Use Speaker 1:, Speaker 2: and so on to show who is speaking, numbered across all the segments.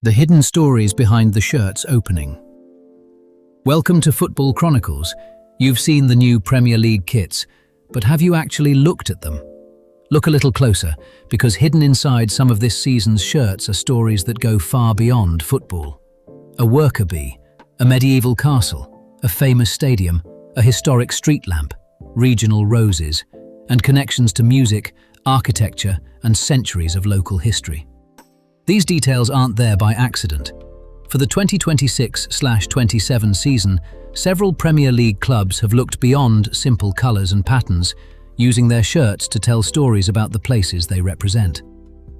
Speaker 1: The hidden stories behind the shirt's opening. Welcome to Football Chronicles. You've seen the new Premier League kits, but have you actually looked at them? Look a little closer, because hidden inside some of this season's shirts are stories that go far beyond football. A worker bee, a medieval castle, a famous stadium, a historic street lamp, regional roses, and connections to music, architecture, and centuries of local history. These details aren't there by accident. For the 2026/27 season, several Premier League clubs have looked beyond simple colours and patterns, using their shirts to tell stories about the places they represent.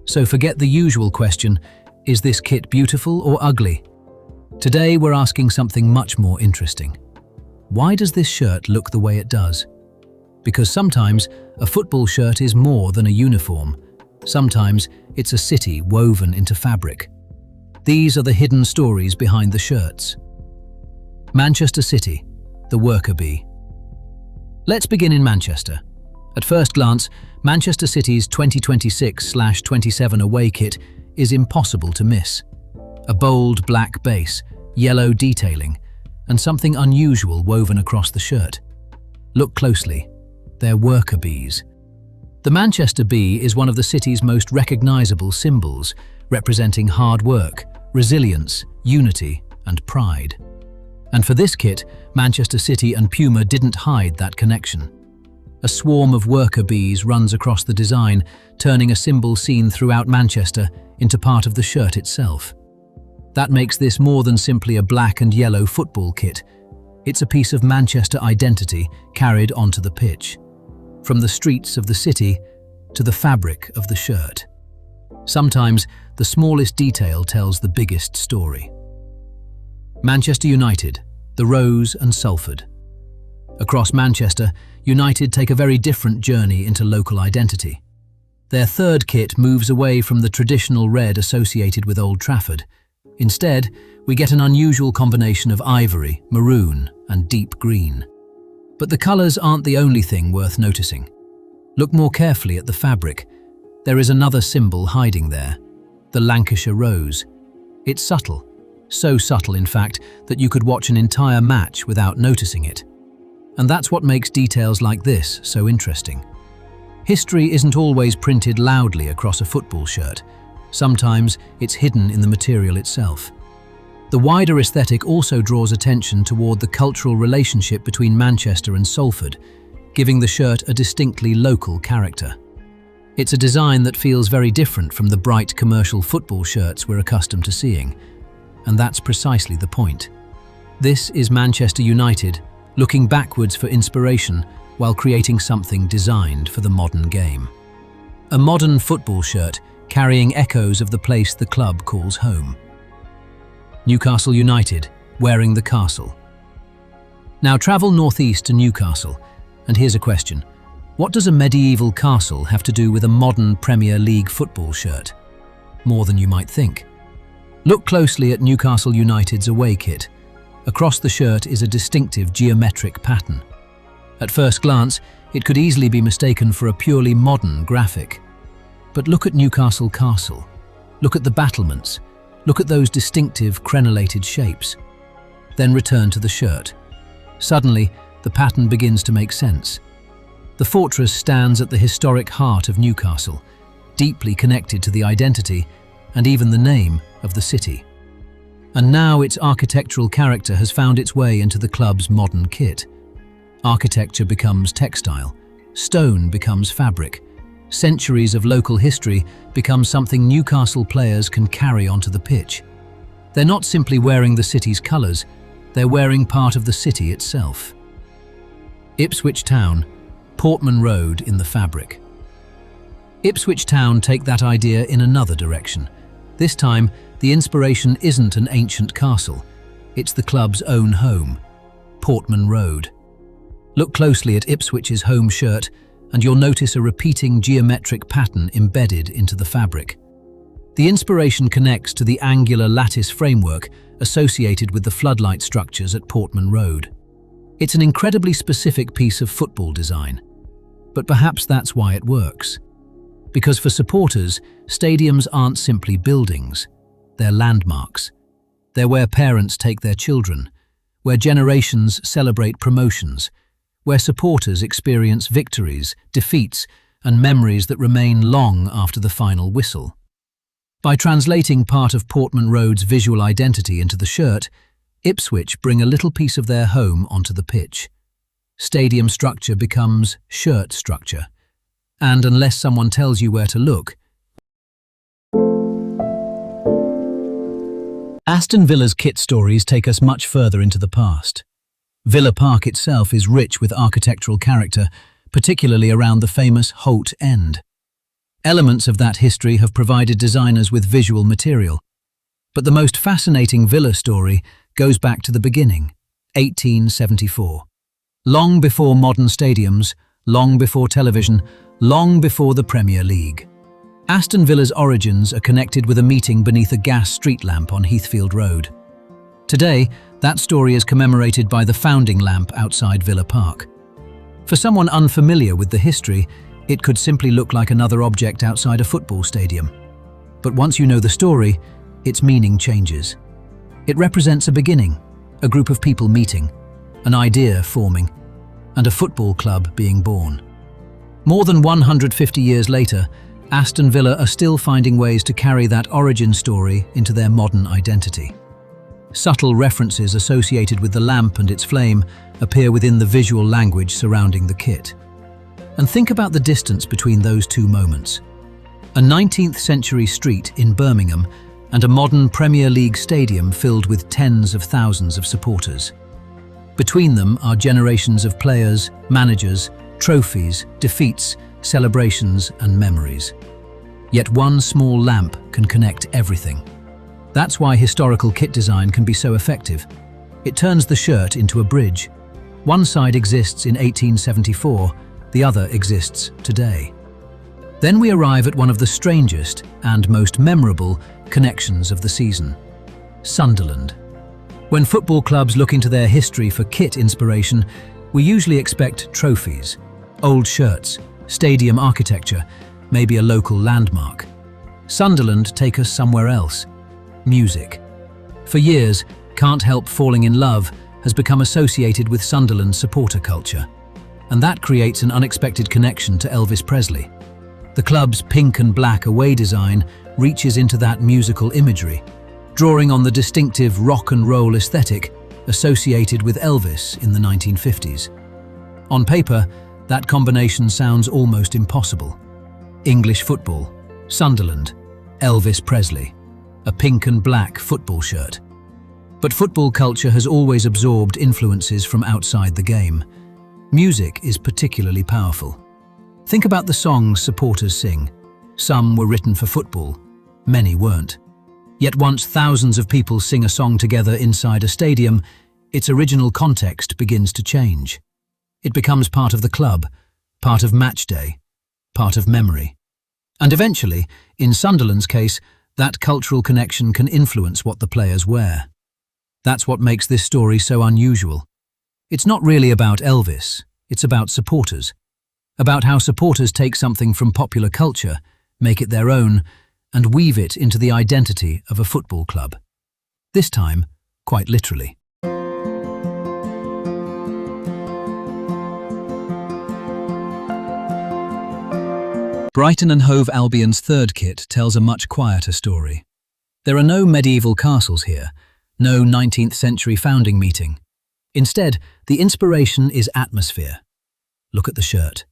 Speaker 1: So forget the usual question, is this kit beautiful or ugly? Today we're asking something much more interesting. Why does this shirt look the way it does? Because sometimes a football shirt is more than a uniform. Sometimes it's a city woven into fabric. These are the hidden stories behind the shirts. Manchester City, the worker bee. Let's begin in Manchester. At first glance, Manchester City's 2026/27 away kit is impossible to miss. A bold black base, yellow detailing, and something unusual woven across the shirt. Look closely, they're worker bees. The Manchester bee is one of the city's most recognizable symbols, representing hard work, resilience, unity, and pride. And for this kit, Manchester City and Puma didn't hide that connection. A swarm of worker bees runs across the design, turning a symbol seen throughout Manchester into part of the shirt itself. That makes this more than simply a black and yellow football kit. It's a piece of Manchester identity carried onto the pitch. From the streets of the city to the fabric of the shirt. Sometimes the smallest detail tells the biggest story. Manchester United, the Rose and Salford. Across Manchester, United take a very different journey into local identity. Their third kit moves away from the traditional red associated with Old Trafford. Instead, we get an unusual combination of ivory, maroon, and deep green. But the colours aren't the only thing worth noticing. Look more carefully at the fabric. There is another symbol hiding there, the Lancashire rose. It's subtle, so subtle in fact that you could watch an entire match without noticing it. And that's what makes details like this so interesting. History isn't always printed loudly across a football shirt. Sometimes it's hidden in the material itself. The wider aesthetic also draws attention toward the cultural relationship between Manchester and Salford, giving the shirt a distinctly local character. It's a design that feels very different from the bright commercial football shirts we're accustomed to seeing. And that's precisely the point. This is Manchester United looking backwards for inspiration while creating something designed for the modern game. A modern football shirt carrying echoes of the place the club calls home. Newcastle United, wearing the castle. Now travel northeast to Newcastle, and here's a question. What does a medieval castle have to do with a modern Premier League football shirt? More than you might think. Look closely at Newcastle United's away kit. Across the shirt is a distinctive geometric pattern. At first glance, it could easily be mistaken for a purely modern graphic. But look at Newcastle Castle. Look at the battlements. Look at those distinctive crenellated shapes. Then return to the shirt. Suddenly, the pattern begins to make sense. The fortress stands at the historic heart of Newcastle, deeply connected to the identity and even the name of the city. And now its architectural character has found its way into the club's modern kit. Architecture becomes textile, stone becomes fabric. Centuries of local history become something Newcastle players can carry onto the pitch. They're not simply wearing the city's colours, they're wearing part of the city itself. Ipswich Town, Portman Road in the fabric. Ipswich Town take that idea in another direction. This time, the inspiration isn't an ancient castle, it's the club's own home, Portman Road. Look closely at Ipswich's home shirt, and you'll notice a repeating geometric pattern embedded into the fabric. The inspiration connects to the angular lattice framework associated with the floodlight structures at Portman Road. It's an incredibly specific piece of football design, but perhaps that's why it works. Because for supporters, stadiums aren't simply buildings, They're landmarks. They're where parents take their children, where generations celebrate promotions, where supporters experience victories, defeats, and memories that remain long after the final whistle. By translating part of Portman Road's visual identity into the shirt, Ipswich bring a little piece of their home onto the pitch. Stadium structure becomes shirt structure. And unless someone tells you where to look, Aston Villa's kit stories take us much further into the past. Villa Park itself is rich with architectural character, particularly around the famous Holt End. Elements of that history have provided designers with visual material. But the most fascinating Villa story goes back to the beginning, 1874. Long before modern stadiums, long before television, long before the Premier League. Aston Villa's origins are connected with a meeting beneath a gas street lamp on Heathfield Road. Today, that story is commemorated by the founding lamp outside Villa Park. For someone unfamiliar with the history, it could simply look like another object outside a football stadium. But once you know the story, its meaning changes. It represents a beginning, a group of people meeting, an idea forming, and a football club being born. More than 150 years later, Aston Villa are still finding ways to carry that origin story into their modern identity. Subtle references associated with the lamp and its flame appear within the visual language surrounding the kit. And think about the distance between those two moments. A 19th century street in Birmingham and a modern Premier League stadium filled with tens of thousands of supporters. Between them are generations of players, managers, trophies, defeats, celebrations and memories. Yet one small lamp can connect everything. That's why historical kit design can be so effective. It turns the shirt into a bridge. One side exists in 1874, the other exists today. Then we arrive at one of the strangest and most memorable connections of the season: Sunderland. When football clubs look into their history for kit inspiration, we usually expect trophies, old shirts, stadium architecture, maybe a local landmark. Sunderland take us somewhere else: music. For years, Can't Help Falling in Love has become associated with Sunderland supporter culture, and that creates an unexpected connection to Elvis Presley. The club's pink and black away design reaches into that musical imagery, drawing on the distinctive rock and roll aesthetic associated with Elvis in the 1950s. On paper, that combination sounds almost impossible. English football, Sunderland, Elvis Presley, a pink and black football shirt. But football culture has always absorbed influences from outside the game. Music is particularly powerful. Think about the songs supporters sing. Some were written for football, many weren't. Yet once thousands of people sing a song together inside a stadium, its original context begins to change. It becomes part of the club, part of match day, part of memory. And eventually, in Sunderland's case, that cultural connection can influence what the players wear. That's what makes this story so unusual. It's not really about Elvis, it's about supporters. About how supporters take something from popular culture, make it their own, and weave it into the identity of a football club. This time, quite literally. Brighton and Hove Albion's third kit tells a much quieter story. There are no medieval castles here, no 19th century founding meeting. Instead, the inspiration is atmosphere. Look at the shirt.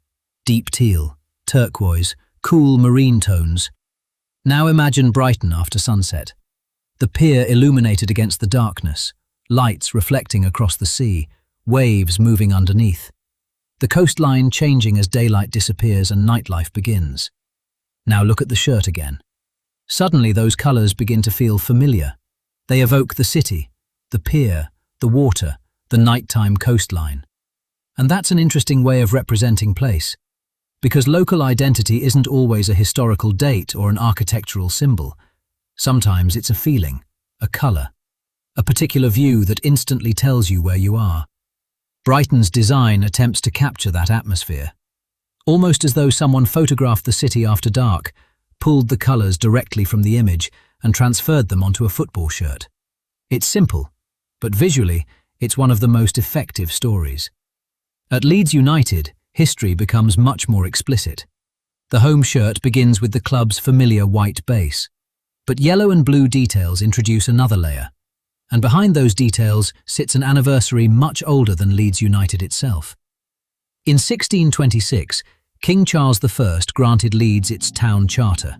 Speaker 1: Deep teal, turquoise, cool marine tones. Now imagine Brighton after sunset. The pier illuminated against the darkness, lights reflecting across the sea, waves moving underneath. The coastline changing as daylight disappears and nightlife begins. Now look at the shirt again. Suddenly those colours begin to feel familiar. They evoke the city, the pier, the water, the nighttime coastline. And that's an interesting way of representing place. Because local identity isn't always a historical date or an architectural symbol. Sometimes it's a feeling, a colour, a particular view that instantly tells you where you are. Brighton's design attempts to capture that atmosphere. Almost as though someone photographed the city after dark, pulled the colours directly from the image, and transferred them onto a football shirt. It's simple, but visually, it's one of the most effective stories. At Leeds United, history becomes much more explicit. The home shirt begins with the club's familiar white base, but yellow and blue details introduce another layer. And behind those details sits an anniversary much older than Leeds United itself. In 1626, King Charles I granted Leeds its town charter.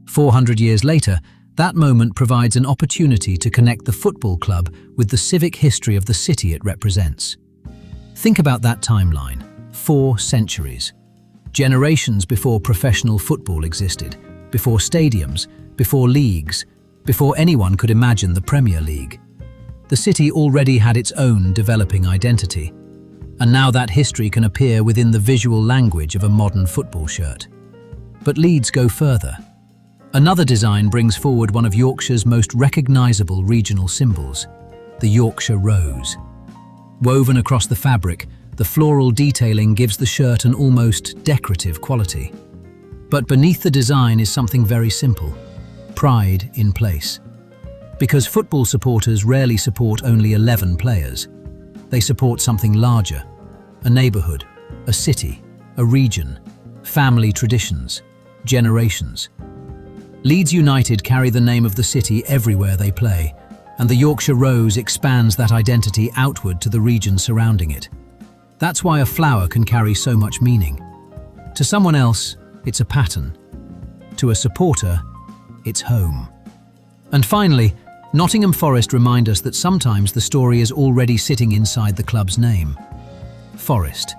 Speaker 1: 400 years later, that moment provides an opportunity to connect the football club with the civic history of the city it represents. Think about that timeline: 4 centuries. Generations before professional football existed, before stadiums, before leagues, before anyone could imagine the Premier League. The city already had its own developing identity, and now that history can appear within the visual language of a modern football shirt. But Leeds go further. Another design brings forward one of Yorkshire's most recognisable regional symbols, the Yorkshire Rose. Woven across the fabric, the floral detailing gives the shirt an almost decorative quality. But beneath the design is something very simple: pride in place. Because football supporters rarely support only 11 players. They support something larger: a neighbourhood, a city, a region, family traditions, generations. Leeds United carry the name of the city everywhere they play, and the Yorkshire Rose expands that identity outward to the region surrounding it. That's why a flower can carry so much meaning. To someone else, it's a pattern. To a supporter, it's home. And finally, Nottingham Forest remind us that sometimes the story is already sitting inside the club's name. Forest.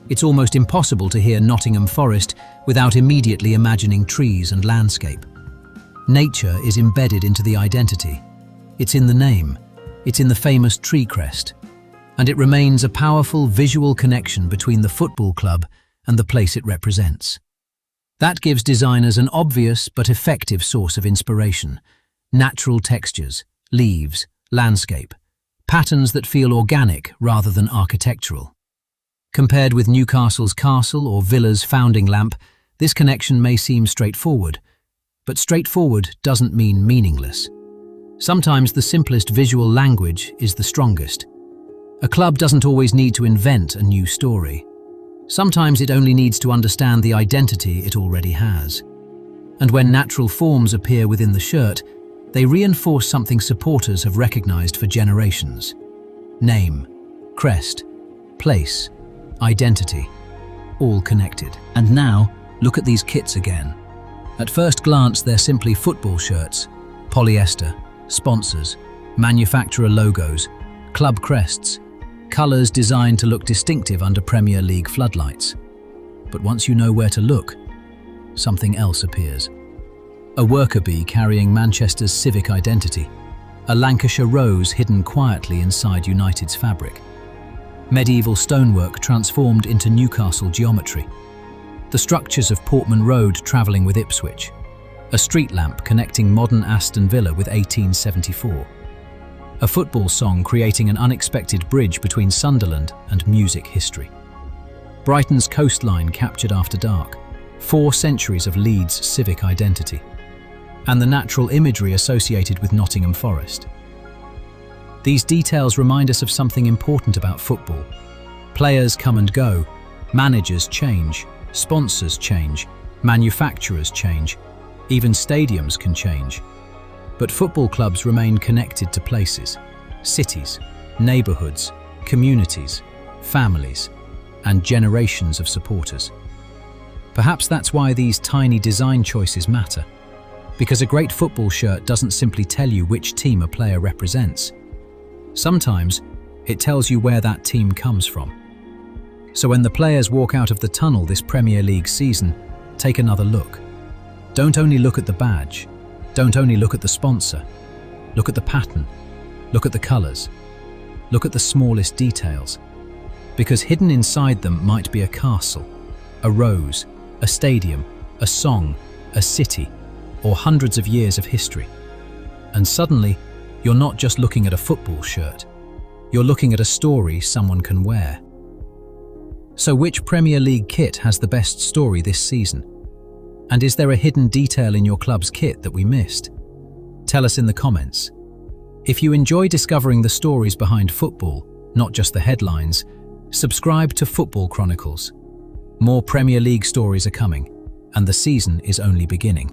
Speaker 1: It's almost impossible to hear Nottingham Forest without immediately imagining trees and landscape. Nature is embedded into the identity. It's in the name. It's in the famous tree crest. And it remains a powerful visual connection between the football club and the place it represents. That gives designers an obvious but effective source of inspiration: natural textures, leaves, landscape, patterns that feel organic rather than architectural. Compared with Newcastle's castle or Villa's founding lamp, this connection may seem straightforward, but straightforward doesn't mean meaningless. Sometimes the simplest visual language is the strongest. A club doesn't always need to invent a new story. Sometimes it only needs to understand the identity it already has. And when natural forms appear within the shirt, they reinforce something supporters have recognized for generations: name, crest, place, identity, all connected. And now, look at these kits again. At first glance, they're simply football shirts: polyester, sponsors, manufacturer logos, club crests, colours designed to look distinctive under Premier League floodlights. But once you know where to look, something else appears. A worker bee carrying Manchester's civic identity, a Lancashire rose hidden quietly inside United's fabric, medieval stonework transformed into Newcastle geometry, the structures of Portman Road travelling with Ipswich, a street lamp connecting modern Aston Villa with 1874, a football song creating an unexpected bridge between Sunderland and music history, Brighton's coastline captured after dark, 4 centuries of Leeds' civic identity, and the natural imagery associated with Nottingham Forest. These details remind us of something important about football. Players come and go, managers change, sponsors change, manufacturers change, even stadiums can change. But football clubs remain connected to places, cities, neighbourhoods, communities, families, and generations of supporters. Perhaps that's why these tiny design choices matter. Because a great football shirt doesn't simply tell you which team a player represents. Sometimes, it tells you where that team comes from. So when the players walk out of the tunnel this Premier League season, take another look. Don't only look at the badge. Don't only look at the sponsor. Look at the pattern. Look at the colours. Look at the smallest details. Because hidden inside them might be a castle, a rose, a stadium, a song, a city, or hundreds of years of history. And suddenly, you're not just looking at a football shirt. You're looking at a story someone can wear. So which Premier League kit has the best story this season? And is there a hidden detail in your club's kit that we missed? Tell us in the comments. If you enjoy discovering the stories behind football, not just the headlines, subscribe to Football Chronicles. More Premier League stories are coming, and the season is only beginning.